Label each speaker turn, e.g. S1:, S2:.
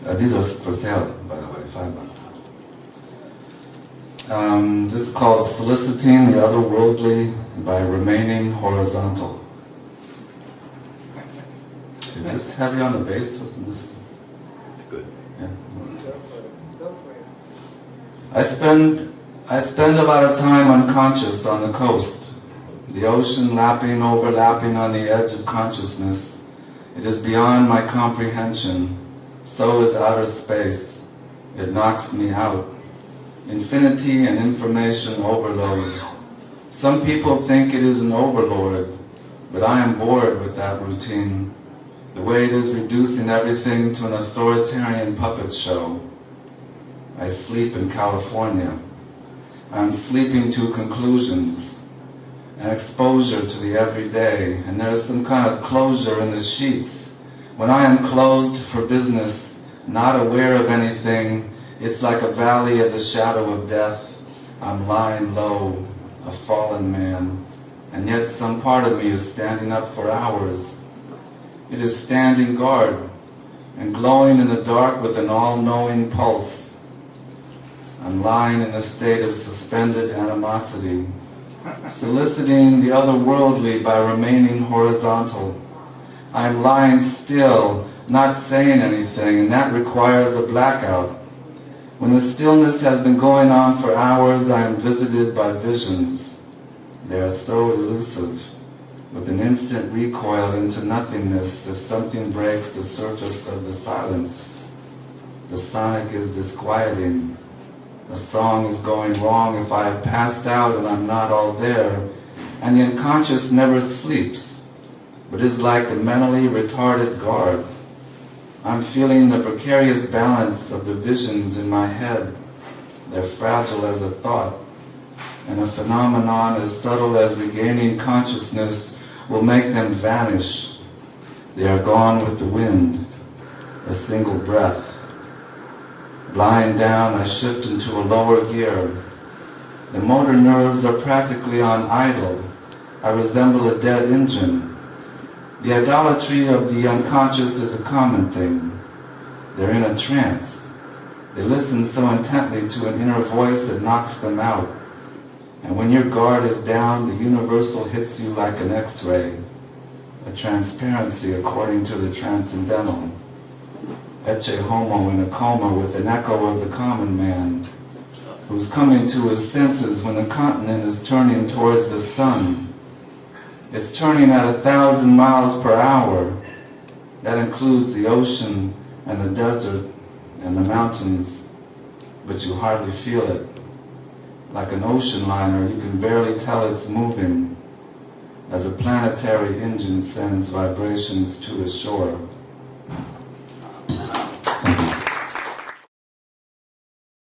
S1: These are for sale, by the way, $5. This is called Soliciting the Otherworldly by Remaining Horizontal. Is this heavy on the bass? Wasn't this?
S2: Good.
S1: Yeah.
S3: Go for it.
S1: I spend a lot of time unconscious on the coast. The ocean lapping, overlapping on the edge of consciousness. It is beyond my comprehension. So is outer space. It knocks me out. Infinity and information overload. Some people think it is an overlord, but I am bored with that routine. The way it is reducing everything to an authoritarian puppet show. I sleep in California. I am sleeping to conclusions, an exposure to the everyday, and there is some kind of closure in the sheets. When I am closed for business, not aware of anything, it's like a valley of the shadow of death. I'm lying low, a fallen man, and yet some part of me is standing up for hours. It is standing guard and glowing in the dark with an all-knowing pulse. I'm lying in a state of suspended animosity, soliciting the otherworldly by remaining horizontal. I'm lying still, not saying anything, and that requires a blackout. When the stillness has been going on for hours, I am visited by visions. They are so elusive, with an instant recoil into nothingness if something breaks the surface of the silence. The sonic is disquieting. A song is going wrong if I have passed out and I'm not all there. And the unconscious never sleeps, but is like a mentally retarded guard. I'm feeling the precarious balance of the visions in my head. They're fragile as a thought, and a phenomenon as subtle as regaining consciousness will make them vanish. They are gone with the wind, a single breath. Lying down, I shift into a lower gear. The motor nerves are practically on idle. I resemble a dead engine. The idolatry of the unconscious is a common thing. They're in a trance. They listen so intently to an inner voice that knocks them out. And when your guard is down, the universal hits you like an X-ray, a transparency according to the transcendental. Ecce homo in a coma with an echo of the common man, who's coming to his senses when the continent is turning towards the sun. It's turning at 1,000 miles per hour. That includes the ocean and the desert and the mountains, but you hardly feel it. Like an ocean liner, you can barely tell it's moving, as a planetary engine sends vibrations to the shore.